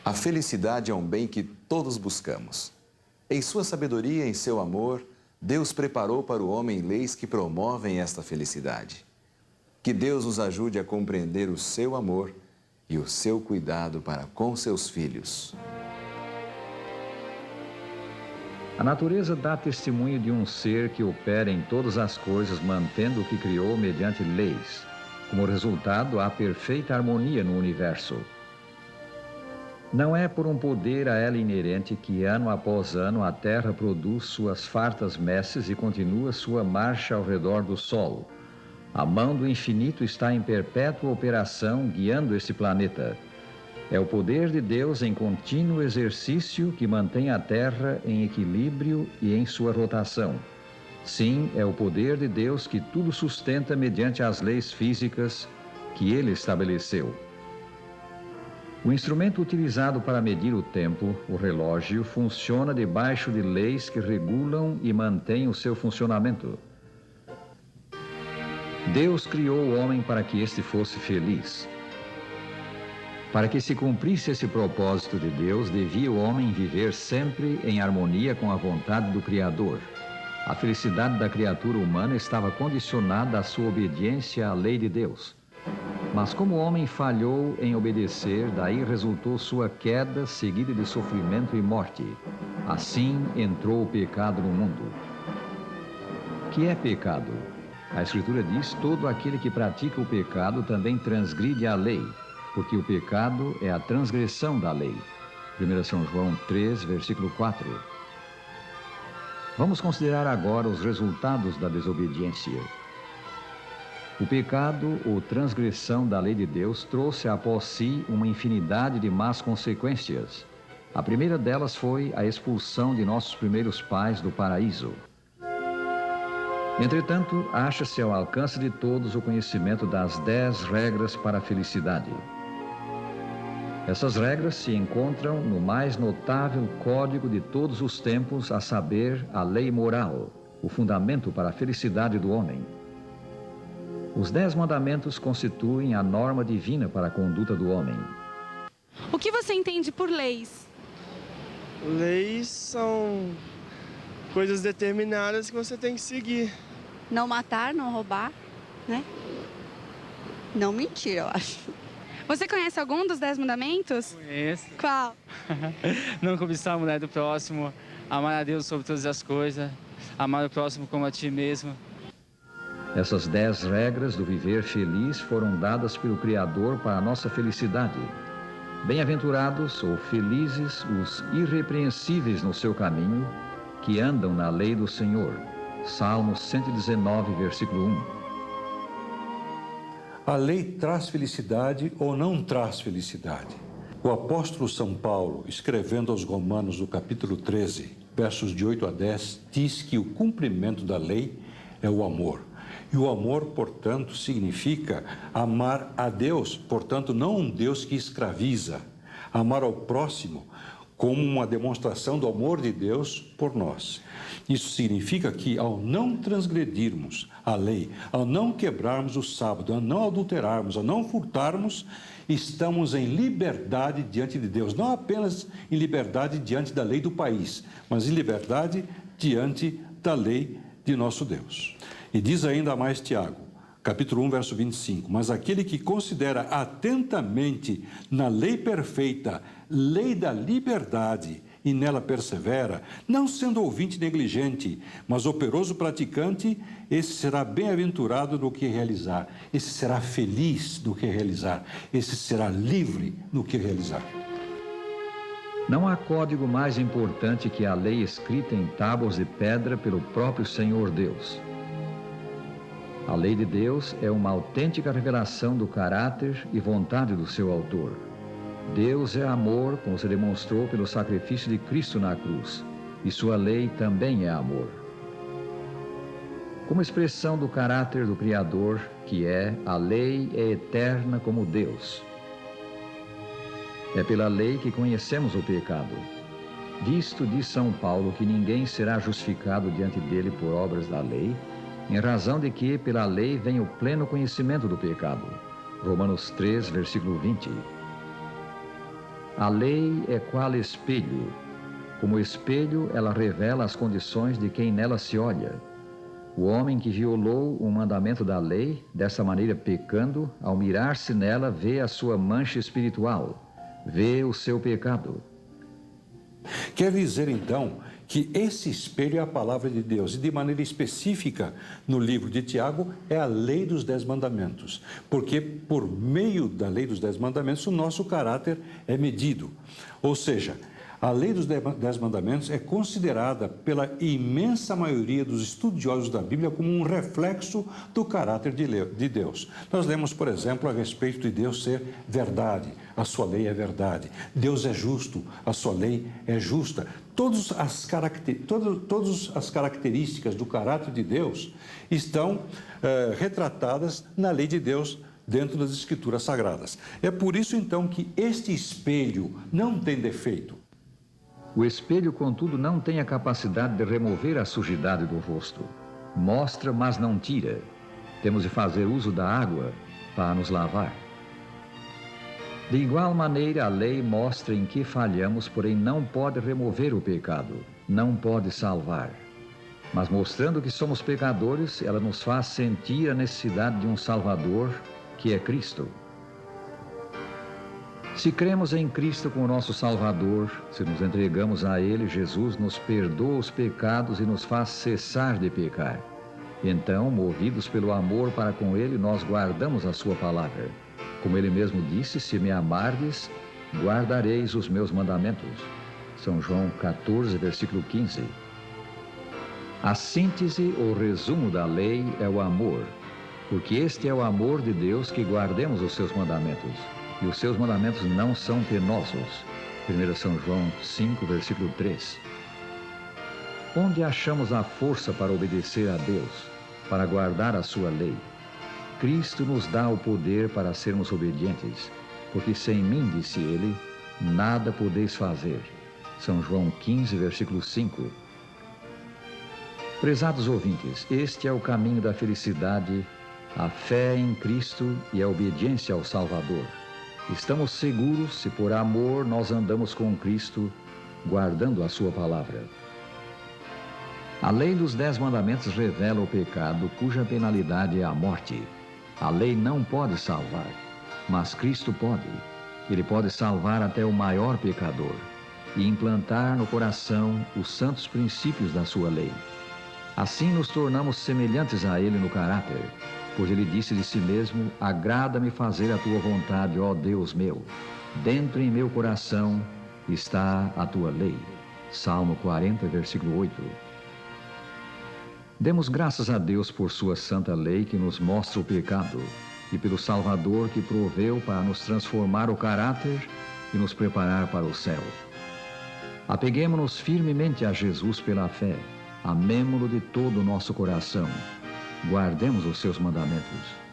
A felicidade é um bem que todos buscamos. Em sua sabedoria, em seu amor, Deus preparou para o homem leis que promovem esta felicidade. Que Deus nos ajude a compreender o seu amor e o seu cuidado para com seus filhos. A natureza dá testemunho de um ser que opera em todas as coisas, mantendo o que criou mediante leis. Como resultado, há perfeita harmonia no universo. Não é por um poder a ela inerente que, ano após ano, a Terra produz suas fartas messes e continua sua marcha ao redor do Sol. A mão do infinito está em perpétua operação, guiando esse planeta. É o poder de Deus em contínuo exercício que mantém a Terra em equilíbrio e em sua rotação. Sim, é o poder de Deus que tudo sustenta mediante as leis físicas que Ele estabeleceu. O instrumento utilizado para medir o tempo, o relógio, funciona debaixo de leis que regulam e mantêm o seu funcionamento. Deus criou o homem para que este fosse feliz. Para que se cumprisse esse propósito de Deus, devia o homem viver sempre em harmonia com a vontade do Criador. A felicidade da criatura humana estava condicionada à sua obediência à lei de Deus. Mas como o homem falhou em obedecer, daí resultou sua queda seguida de sofrimento e morte. Assim entrou o pecado no mundo. O que é pecado? A Escritura diz: todo aquele que pratica o pecado também transgride a lei, porque o pecado é a transgressão da lei. 1 São João 3, versículo 4. Vamos considerar agora os resultados da desobediência. O pecado ou transgressão da lei de Deus trouxe após si uma infinidade de más consequências. A primeira delas foi a expulsão de nossos primeiros pais do paraíso. Entretanto, acha-se ao alcance de todos o conhecimento das 10 regras para a felicidade. Essas regras se encontram no mais notável código de todos os tempos, a saber, a lei moral, o fundamento para a felicidade do homem. Os 10 mandamentos constituem a norma divina para a conduta do homem. O que você entende por leis? Leis são coisas determinadas que você tem que seguir. Não matar, não roubar, né? Não mentir, eu acho. Você conhece algum dos 10 mandamentos? Conheço. Qual? Não cobiçar a mulher do próximo, amar a Deus sobre todas as coisas, amar o próximo como a ti mesmo. Essas 10 regras do viver feliz foram dadas pelo Criador para a nossa felicidade. Bem-aventurados ou felizes os irrepreensíveis no seu caminho, que andam na lei do Senhor. Salmo 119, versículo 1. A lei traz felicidade ou não traz felicidade? O apóstolo São Paulo, escrevendo aos Romanos, no capítulo 13, versos de 8 a 10, diz que o cumprimento da lei é o amor. E o amor, portanto, significa amar a Deus, portanto, não um Deus que escraviza. Amar ao próximo como uma demonstração do amor de Deus por nós. Isso significa que, ao não transgredirmos a lei, ao não quebrarmos o sábado, ao não adulterarmos, ao não furtarmos, estamos em liberdade diante de Deus. Não apenas em liberdade diante da lei do país, mas em liberdade diante da lei de nosso Deus. E diz ainda mais Tiago, capítulo 1, verso 25, mas aquele que considera atentamente na lei perfeita, lei da liberdade, e nela persevera, não sendo ouvinte negligente, mas operoso praticante, esse será bem-aventurado no que realizar, esse será feliz no que realizar, esse será livre no que realizar. Não há código mais importante que a lei escrita em tábuas de pedra pelo próprio Senhor Deus. A lei de Deus é uma autêntica revelação do caráter e vontade do seu autor. Deus é amor, como se demonstrou pelo sacrifício de Cristo na cruz, e sua lei também é amor. Como expressão do caráter do Criador, que é, a lei é eterna como Deus. É pela lei que conhecemos o pecado. Visto diz São Paulo que ninguém será justificado diante dele por obras da lei, em razão de que pela lei vem o pleno conhecimento do pecado. Romanos 3, versículo 20. A lei é qual espelho. Como espelho, ela revela as condições de quem nela se olha. O homem que violou um mandamento da lei, dessa maneira pecando, ao mirar-se nela, vê a sua mancha espiritual, vê o seu pecado. Quer dizer, então, que esse espelho é a palavra de Deus e, de maneira específica, no livro de Tiago, é a lei dos 10 mandamentos, porque por meio da lei dos 10 mandamentos o nosso caráter é medido. Ou seja, a lei dos 10 mandamentos é considerada pela imensa maioria dos estudiosos da Bíblia como um reflexo do caráter de Deus. Nós lemos, por exemplo, a respeito de Deus ser verdade, a sua lei é verdade. Deus é justo, a sua lei é justa. Todas as características do caráter de Deus estão retratadas na lei de Deus dentro das Escrituras Sagradas. É por isso, então, que este espelho não tem defeito. O espelho, contudo, não tem a capacidade de remover a sujidade do rosto. Mostra, mas não tira. Temos de fazer uso da água para nos lavar. De igual maneira, a lei mostra em que falhamos, porém não pode remover o pecado, não pode salvar. Mas mostrando que somos pecadores, ela nos faz sentir a necessidade de um Salvador, que é Cristo. Se cremos em Cristo como nosso Salvador, se nos entregamos a Ele, Jesus nos perdoa os pecados e nos faz cessar de pecar. Então, movidos pelo amor para com Ele, nós guardamos a sua palavra. Como Ele mesmo disse, se me amardes, guardareis os meus mandamentos. São João 14, versículo 15. A síntese ou resumo da lei é o amor, porque este é o amor de Deus, que guardemos os seus mandamentos. E os seus mandamentos não são penosos. 1 São João 5, versículo 3. Onde achamos a força para obedecer a Deus, para guardar a sua lei? Cristo nos dá o poder para sermos obedientes, porque sem mim, disse ele, nada podeis fazer. São João 15, versículo 5. Prezados ouvintes, este é o caminho da felicidade, a fé em Cristo e a obediência ao Salvador. Estamos seguros se por amor nós andamos com Cristo, guardando a sua palavra. A lei dos 10 mandamentos revela o pecado, cuja penalidade é a morte. A lei não pode salvar, mas Cristo pode. Ele pode salvar até o maior pecador e implantar no coração os santos princípios da sua lei. Assim nos tornamos semelhantes a Ele no caráter, pois Ele disse de si mesmo: agrada-me fazer a tua vontade, ó Deus meu. Dentro em meu coração está a tua lei. Salmo 40, versículo 8. Demos graças a Deus por sua santa lei, que nos mostra o pecado, e pelo Salvador que proveu para nos transformar o caráter e nos preparar para o céu. Apeguemo-nos firmemente a Jesus pela fé, amemo-lo de todo o nosso coração, guardemos os seus mandamentos.